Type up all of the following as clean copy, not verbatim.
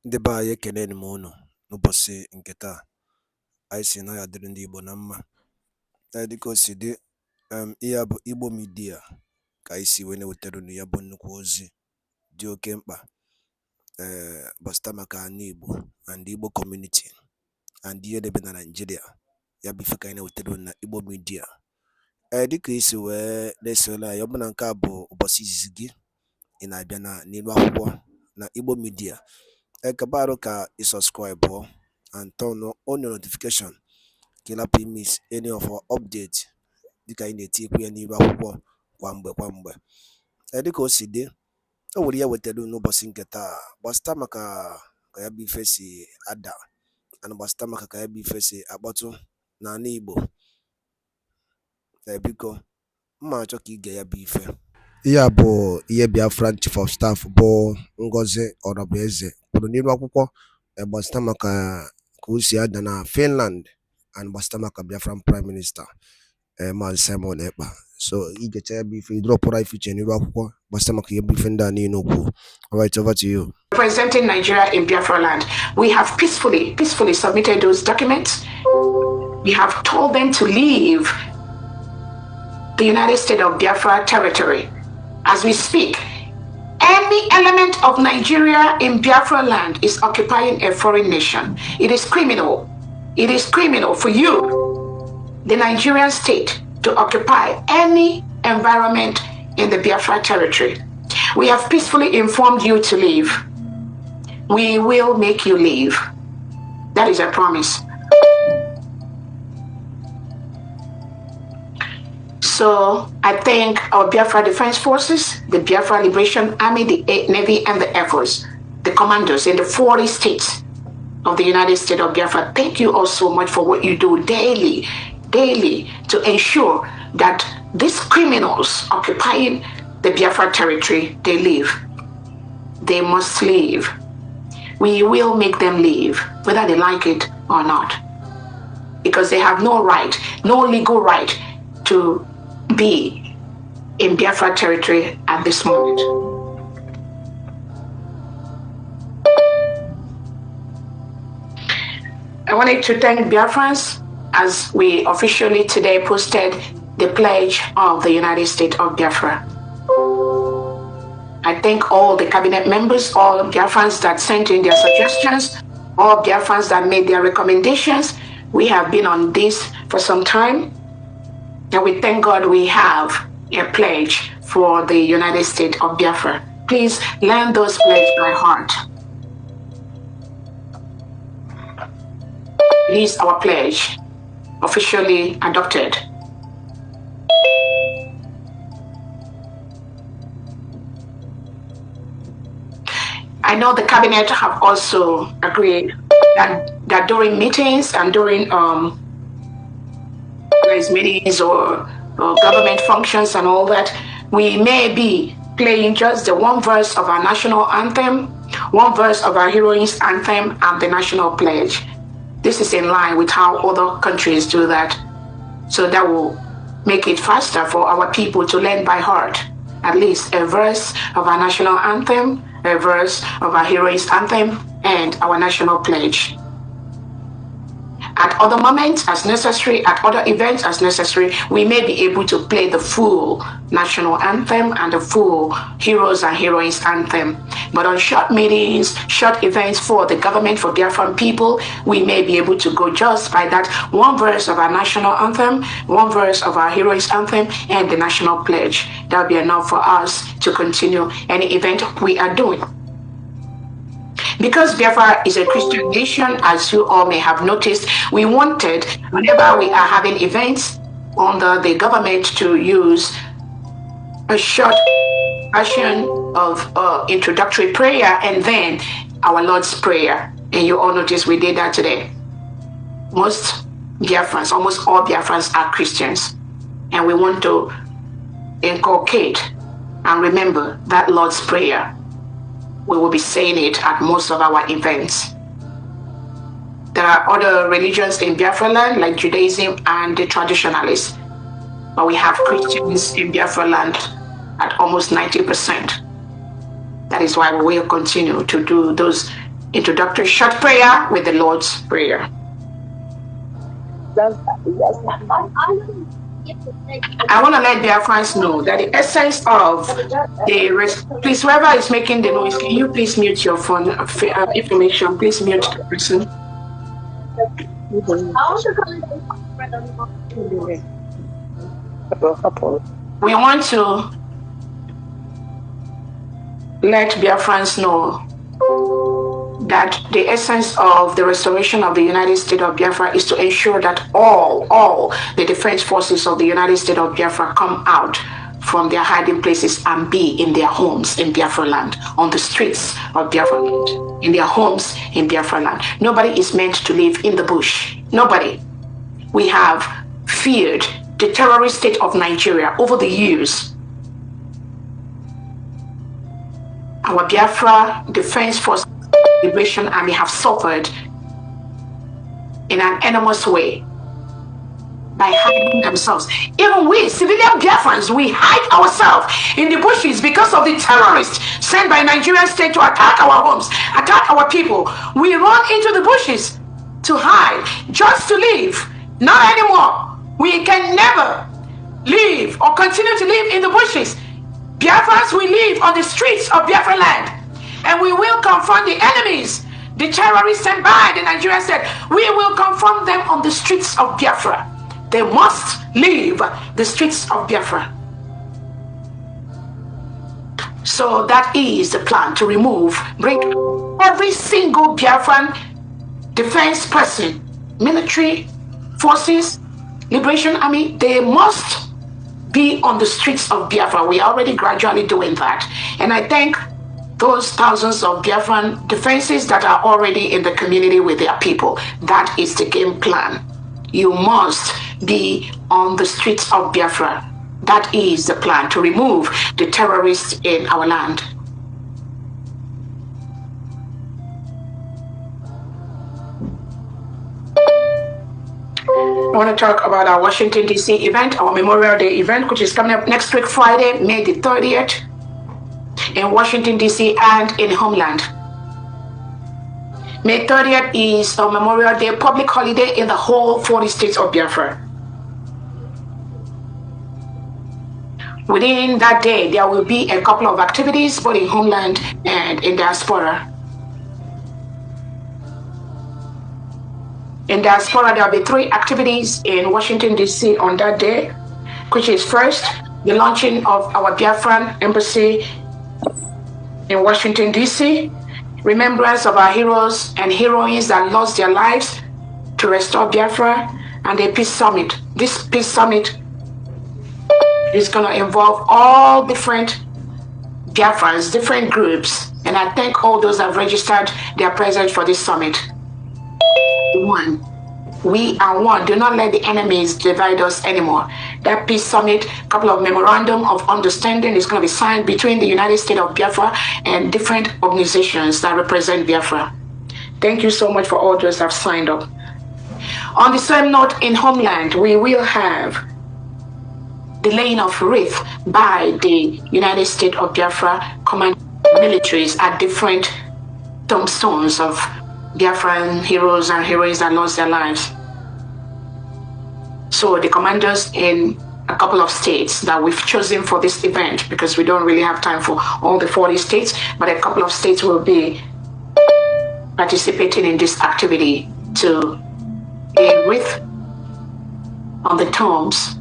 Ndị be anyị ekeneni m unu n'ụbọchị nke taa. Anyị sị na ya dịrị ndị Igbo na mma. Dịka o si dị, ihe a bụ Igbo Media ka anyị si wee na-ewetara unu ya bụ nnukwu ozi dị oke mkpa gbasata maka ana Igbo and Igbo community and ihe debe na Nigeria. Ya bụ ife ka anyị na-ewetara unu na Igbo Media. Dịka isi wee na-esole anyị, ọ bụ na nke a bụ ụbọchị izizi gị ị na-abịa n'ilu akwụkwọ na Igbo Media, kabaru ka subscribe and turn on your notification ka ị lapụ miss any of our update dịka anyị na-etikwu ya n'ilu akwụkwọ kwa mgbe. Dịka o si dị, o nwere ya wetara n'ụbọchị nke taa gbasata maka ka ya bụ ife si ada and gbasata maka ka ya bụ ife si akpọtụ n'ala Igbo. Biko mma achọ ka ige ya bụ ife. Ihe a bụ ihe BIAFRA Chief of Staff bụ Ngozi Orabueze kwuru n'ilu akwụkwọ gbasata maka ka o si ada na Finland and gbasata maka Biafran Prime Minister Maazị Simon Ekpa. So igecha ya bụ ife idropụra ife iche n'ilu akwụkwọ gbasata maka ihe bụ ife ndị a niile okwu. All right, over to you. Representing Nigeria in Biafra land, we have peacefully submitted those documents. We have told them to leave the United States of Biafra territory. As we speak, any element of Nigeria in Biafra land is occupying a foreign nation. It is criminal. It is criminal for you, the Nigerian state, to occupy any environment in the Biafra territory. We have peacefully informed you to leave. We will make you leave. That is a promise. So I thank our Biafra Defense Forces, the Biafra Liberation Army, the Navy, and the Air Force, the commandos in the 40 states of the United States of Biafra. Thank you all so much for what you do daily to ensure that these criminals occupying the Biafra territory, they leave. They must leave. We will make them leave, whether they like it or not, because they have no right, no legal right to be in Biafra territory at this moment. I wanted to thank Biafrans as we officially today posted the pledge of the United States of Biafra. I thank all the cabinet members, all Biafrans that sent in their suggestions, all Biafrans that made their recommendations. We have been on this for some time. And we thank God we have a pledge for the United States of Biafra. Please learn those pledges by heart. It is our pledge, officially adopted. I know the cabinet have also agreed that during meetings and during meetings or government functions and all that, we may be playing just the one verse of our national anthem, one verse of our heroines anthem, and the national pledge. This is in line with how other countries do that. So that will make it faster for our people to learn by heart at least a verse of our national anthem, a verse of our heroines anthem, and our national pledge. At other moments as necessary, at other events as necessary, we may be able to play the full national anthem and the full heroes and heroines anthem. But on short meetings, short events for the government, for Biafran people, we may be able to go just by that one verse of our national anthem, one verse of our heroines anthem, and the national pledge. That'll be enough for us to continue any event we are doing. Because Biafra is a Christian nation, as you all may have noticed, we wanted, whenever we are having events under the government, to use a short version of introductory prayer and then our Lord's Prayer. And you all notice we did that today. Most Biafrans, almost all Biafrans are Christians. And we want to inculcate and remember that Lord's Prayer. We will be saying it at most of our events. There are other religions in Biafra land, like Judaism and the traditionalists. But we have Christians in Biafra land at almost 90%. That is why we will continue to do those introductory short prayer with the Lord's Prayer. I want to let Biafrans know that the essence of the please, whoever is making the noise, can you please mute your phone information? Please mute the person. We want to let Biafrans know that the essence of the restoration of the United States of Biafra is to ensure that all the defense forces of the United States of Biafra come out from their hiding places and be in their homes in Biafra land, on the streets of Biafra land, in their homes in Biafra land. Nobody is meant to live in the bush. Nobody. We have feared the terrorist state of Nigeria over the years. Our Biafra Defense Force Liberation Army have suffered in an enormous way by hiding themselves. Even we, civilian Biafrans, we hide ourselves in the bushes because of the terrorists sent by Nigerian state to attack our homes, attack our people. We run into the bushes to hide, just to live. Not anymore. We can never live or continue to live in the bushes. Biafrans, we live on the streets of Biafra land. And we will confront the enemies, the terrorists sent by the Nigerian state. We will confront them on the streets of Biafra. They must leave the streets of Biafra. So that is the plan, to bring every single Biafran defense person, military forces, Liberation Army, they must be on the streets of Biafra. We are already gradually doing that. And I thank those thousands of Biafran defenses that are already in the community with their people. That is the game plan. You must be on the streets of Biafra. That is the plan, to remove the terrorists in our land. I want to talk about our Washington, D.C. event, our Memorial Day event, which is coming up next week, Friday, May the 30th. In Washington, D.C. and in Homeland. May 30th is a Memorial Day public holiday in the whole 40 states of Biafra. Within that day, there will be a couple of activities, both in Homeland and in diaspora. In diaspora, there will be 3 activities in Washington, D.C. on that day, which is first, the launching of our Biafran embassy in Washington, D.C., remembrance of our heroes and heroines that lost their lives to restore Biafra, and a peace summit. This peace summit is going to involve all different Biafrans, different groups, and I thank all those that have registered their presence for this summit. One. We are one. Do not let the enemies divide us anymore. That peace summit, a couple of memorandum of understanding is going to be signed between the United States of Biafra and different organizations that represent Biafra. Thank you so much for all those that have signed up. On the same note, in Homeland, we will have the laying of wreath by the United States of Biafra command militaries at different tombstones of Biafran heroes and heroines that lost their lives. So the commanders in a couple of states that we've chosen for this event, because we don't really have time for all the 40 states, but a couple of states will be participating in this activity to lay wreath on the tombs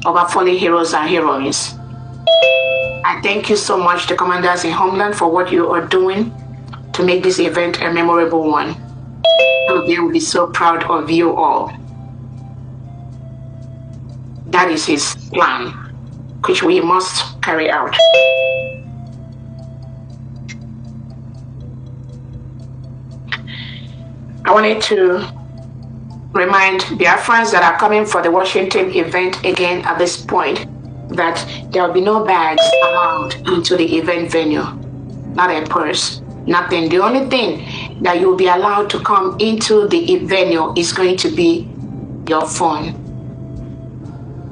of our fallen heroes and heroines. I thank you so much, the commanders in Homeland, for what you are doing to make this event a memorable one. We will be so proud of you all. That is his plan, which we must carry out. I wanted to remind Biafrans that are coming for the Washington event again at this point that there will be no bags allowed into the event venue, not a purse. Nothing. The only thing that you'll be allowed to come into the venue is going to be your phone.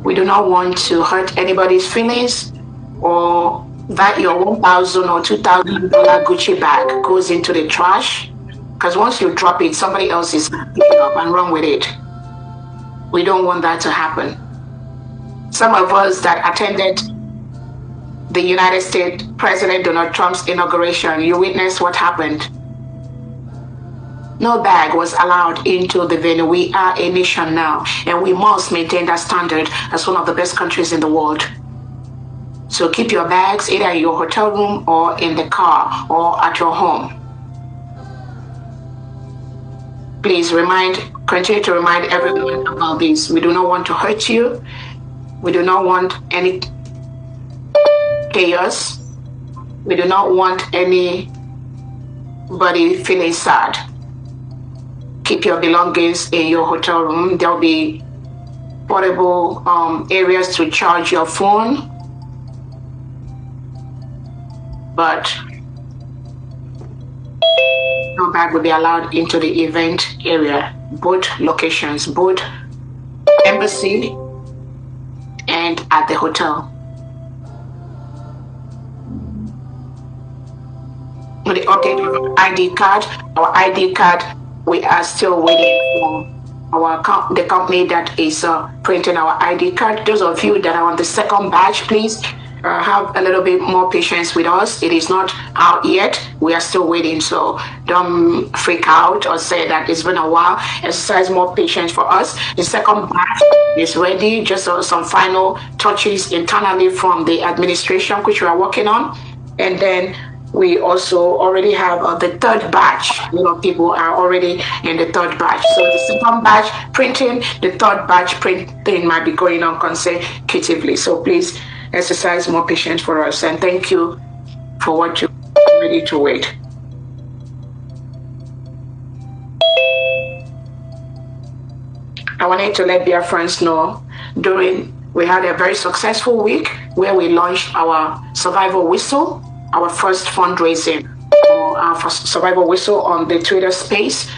We do not want to hurt anybody's feelings or that your $1,000 or $2,000 Gucci bag goes into the trash, because once you drop it, somebody else is picking it up and run with it. We don't want that to happen. Some of us that attended the United States President Donald Trump's inauguration, you witnessed what happened. No bag was allowed into the venue. We are a nation now, and we must maintain that standard as one of the best countries in the world. So keep your bags either in your hotel room or in the car or at your home. Please continue to remind everyone about this. We do not want to hurt you. We do not want any chaos. We do not want anybody feeling sad. Keep your belongings in your hotel room. There'll be portable areas to charge your phone. But no bag will be allowed into the event area, both locations, both embassy and at the hotel. With the update of our ID card, we are still waiting for the company that is printing our ID card. Those of you that are on the second batch, please have a little bit more patience with us. It is not out yet. We are still waiting. So don't freak out or say that it's been a while. Exercise more patience for us. The second batch is ready. Just some final touches internally from the administration, which we are working on. And then we also already have the third batch. People are already in the third batch. So the second batch printing, the third batch printing might be going on consecutively. So please exercise more patience for us. And thank you for what you're ready to wait. I wanted to let Biafrans know we had a very successful week where we launched our survival whistle, our first fundraising, our first survival whistle on the Twitter space.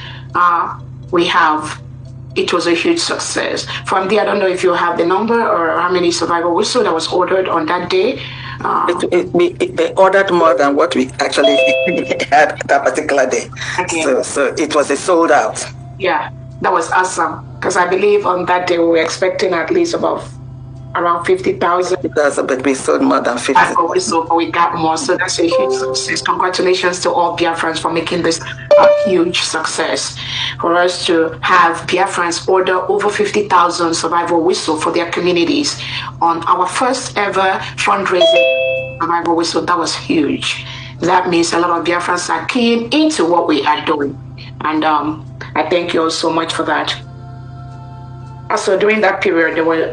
It was a huge success. From there, I don't know if you have the number or how many survival whistle that was ordered on that day. They ordered more than what we actually had that particular day. Okay. So it was a sold out. Yeah, that was awesome. Because I believe on that day we were expecting at least around 50,000. But we sold more than 50. So we got more. So that's a huge success. Congratulations to all Biafrans for making this a huge success. For us to have Biafrans order over 50,000 survival whistle for their communities on our first ever fundraising survival whistle, that was huge. That means a lot of Biafrans are keen into what we are doing. And I thank you all so much for that. Also, during that period, there were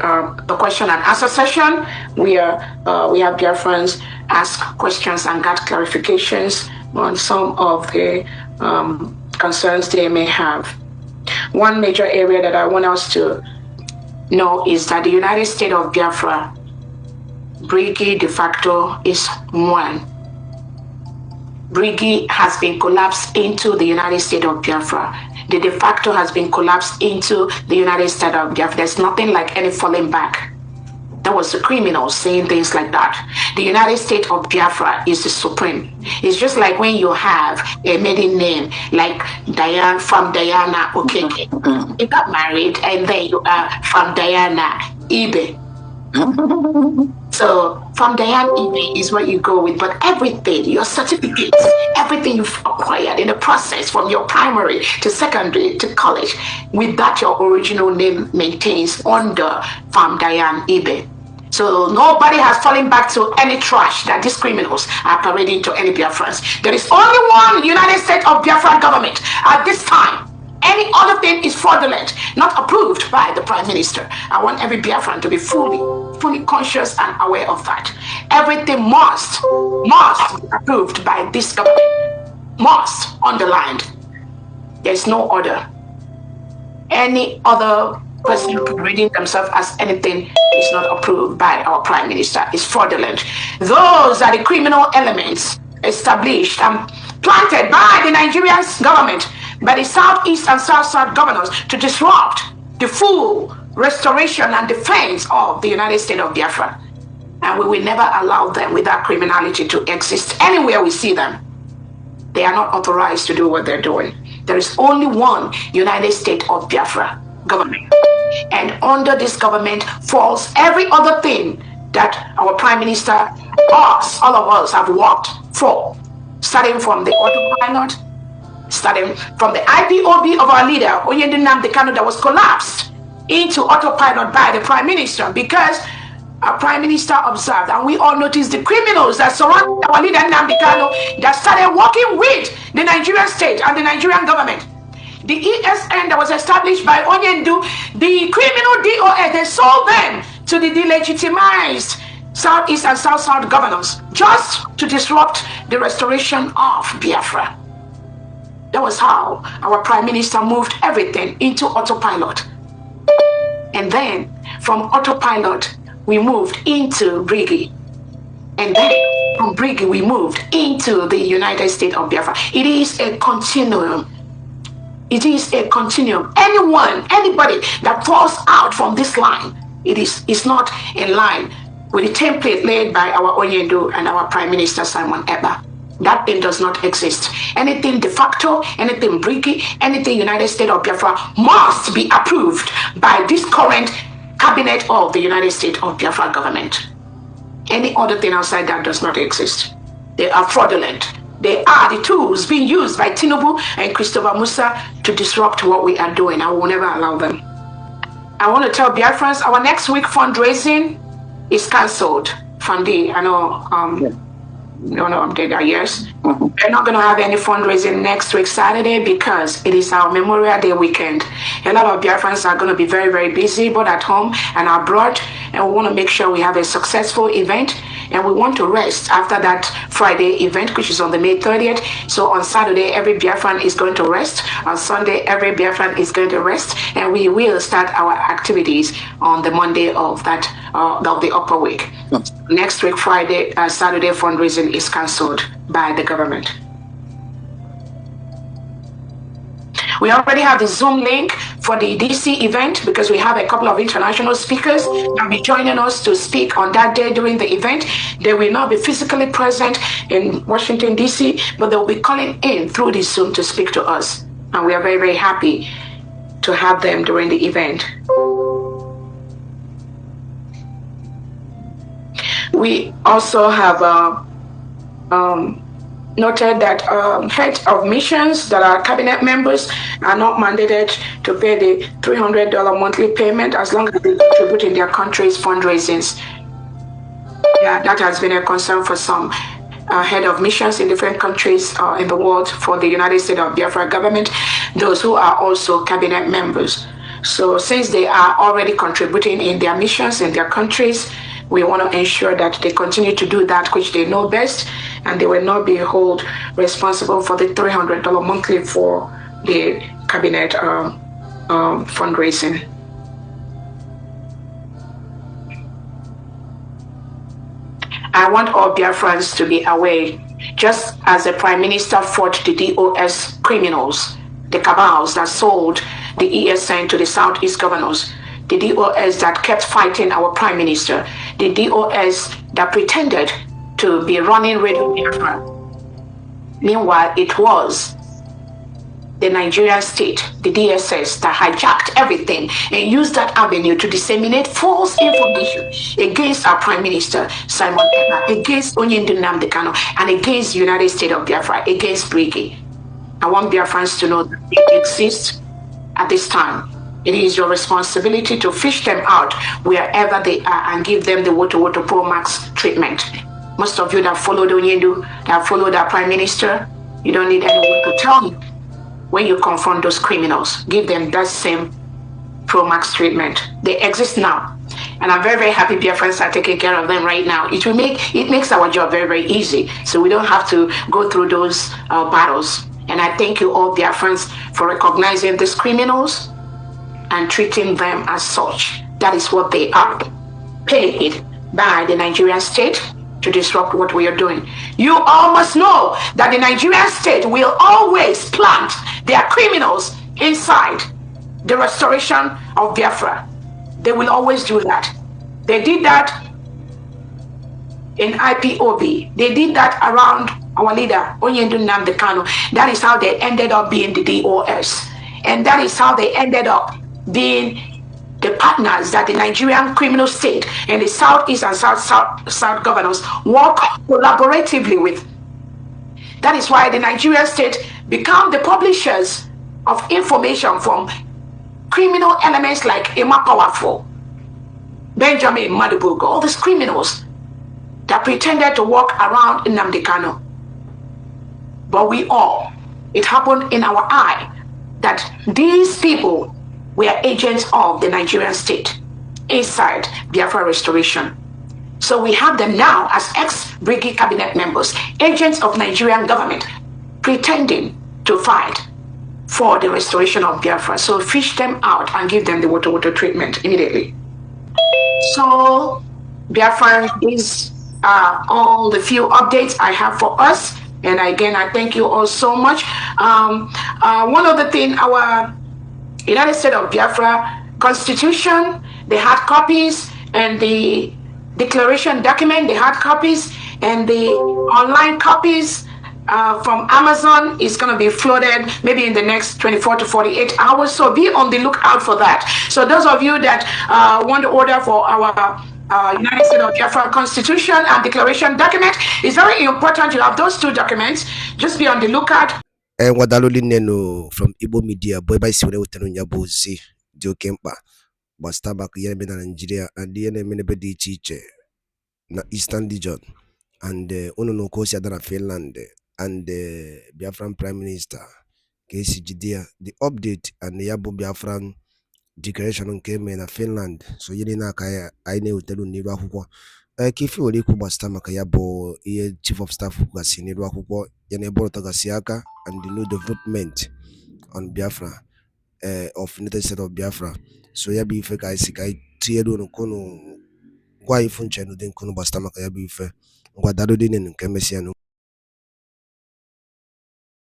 the question and answer session. We have Biafrans ask questions and got clarifications on some of the concerns they may have. One major area that I want us to know is that the United States of Biafra, Briggy de facto is one. Briggy has been collapsed into the United States of Biafra. The de facto has been collapsed into the United States of Biafra. There's nothing like any falling back. That was the criminals saying things like that. The United States of Biafra is the supreme. It's just like when you have a maiden name like Diana from Diana Okeke. You got married and then you are from Diana Ibe. So from Diane Ibe is what you go with, but everything, your certificates, everything you've acquired in the process from your primary to secondary to college, with that your original name maintains under from Diane Ibe. So nobody has fallen back to any trash that these criminals are parading to any Biafrans. There is only one United States of Biafra government at this time. Any other thing is fraudulent, not approved by the Prime Minister. I want every Biafran to be fully conscious and aware of that. Everything must be approved by this government. Must, underlined. There's no order. Any other person reading themselves as anything is not approved by our Prime Minister. It's fraudulent. Those are the criminal elements established and planted by the Nigerian government, by the Southeast and South governors to disrupt the full restoration and defense of the United States of Biafra. And we will never allow them with that criminality to exist anywhere we see them. They are not authorized to do what they're doing. There is only one United States of Biafra government. And under this government falls every other thing that our Prime Minister, us, all of us have worked for. Starting from the autopilot, starting from the IGBO of our leader, NNAMDI that was collapsed into autopilot by the Prime Minister, because our Prime Minister observed, and we all noticed the criminals that surround our leader NNAMDI that started working with the Nigerian state and the Nigerian government. The ESN that was established by Onyendu, the criminal DOS, they sold them to the delegitimized Southeast and South governors just to disrupt the restoration of Biafra. That was how our Prime Minister moved everything into autopilot. And then from autopilot, we moved into Brigi. And then from Brigi, we moved into the United States of Biafra. It is a continuum. It is a continuum. Anybody that falls out from this line, it's not in line with the template laid by our Onyendu and our Prime Minister Simon Ekpa. That thing does not exist. Anything de facto, anything Brigi, anything United States of Biafra must be approved by this current cabinet of the United States of Biafra government. Any other thing outside that does not exist. They are fraudulent. They are the tools being used by Tinubu and Christopher Musa to disrupt what we are doing. I will never allow them. I want to tell Biafrans, our next week fundraising is cancelled. Fundi, I know, no update, yes. We're not going to have any fundraising next week, Saturday, because it is our Memorial Day weekend. A lot of Biafrans are going to be very, very busy, both at home and abroad. And we want to make sure we have a successful event. And we want to rest after that Friday event, which is on the May 30th. So on Saturday, every Biafran is going to rest. On Sunday, every Biafran is going to rest. And we will start our activities on the Monday of that of the upper week. Next week, Friday, Saturday fundraising is cancelled by the government. We already have the Zoom link for the DC event because we have a couple of international speakers that will be joining us to speak on that day during the event. They will not be physically present in Washington, DC, but they will be calling in through the Zoom to speak to us. And we are very, very happy to have them during the event. We also have noted that heads of missions that are cabinet members are not mandated to pay the $300 monthly payment as long as they contribute in their country's fundraisings. Yeah, that has been a concern for some head of missions in different countries in the world for the United States of Biafra government, those who are also cabinet members. So since they are already contributing in their missions in their countries, we want to ensure that they continue to do that which they know best, and they will not be held responsible for the $300 monthly for the cabinet fundraising. I want all Biafrans to be aware, just as the Prime Minister fought the DOS criminals, the cabals that sold the ESN to the Southeast governors, the DOS that kept fighting our Prime Minister, the DOS that pretended to be running Radio Biafra. Meanwhile, it was the Nigerian state, the DSS, that hijacked everything and used that avenue to disseminate false information against our Prime Minister, Simon Ekpa, against NNAMDI, and against the United States of Biafra, against Brigi. I want Biafrans to know that it exists at this time. It is your responsibility to fish them out wherever they are and give them the Woto Pro Max treatment. Most of you that followed Onyendu, that followed our Prime Minister, you don't need anyone to tell you. When you confront those criminals, give them that same Pro Max treatment. They exist now. And I'm very, very happy Biafrans are taking care of them right now. It makes our job very, very easy. So we don't have to go through those battles. And I thank you all Biafrans for recognizing these criminals and treating them as such. That is what they are, paid by the Nigerian state to disrupt what we are doing. You all must know that the Nigerian state will always plant their criminals inside the restoration of Biafra. They will always do that. They did that in IPOB. They did that around our leader, NNAMDI. That is how they ended up being the DOS. And that is how they ended up being the partners that the Nigerian criminal state and the Southeast and South governors work collaboratively with. That is why the Nigerian state become the publishers of information from criminal elements like Emma Powerful, Benjamin Madubugo, all these criminals that pretended to walk around in Nnamdi Kanu. But it happened in our eye that these people were agents of the Nigerian state inside Biafra restoration. So we have them now as ex-Brigade cabinet members, agents of Nigerian government, pretending to fight for the restoration of Biafra. So fish them out and give them the water treatment immediately. So Biafra is all the few updates I have for us. And again, I thank you all so much. One other thing, our United States of Biafra Constitution, the hard copies, and the declaration document, the hard copies, and the online copies from Amazon is going to be flooded maybe in the next 24 to 48 hours. So be on the lookout for that. So those of you that want to order for our United States of Biafra Constitution and Declaration document, it's very important you have those two documents. Just be on the lookout. And what neno from Igbo media, boy by Sune Utanunya Z, Joe Kempa, but Starbuck Yemen and Nigeria, and the NNAMDI teacher, na Eastern region, and Uno Kosia Dana Finland, and the Biafran Prime Minister, KCGD, the update, and the Yabo Biafran declaration came in Finland. So Yelina Kaya, I know Telu Niba Huko. Kifi Oliku Stamaka Yabo, Chief of Staff Hukasi Niba Huko, Yanebo Tagasiaka, and the new development on Biafra, of United States of Biafra. So Yabi Feka Isikai, Tiedo no Kono, Guai Funchen, then Kono Bastamaka Yabi Fe, Guadadin and Kemesiano.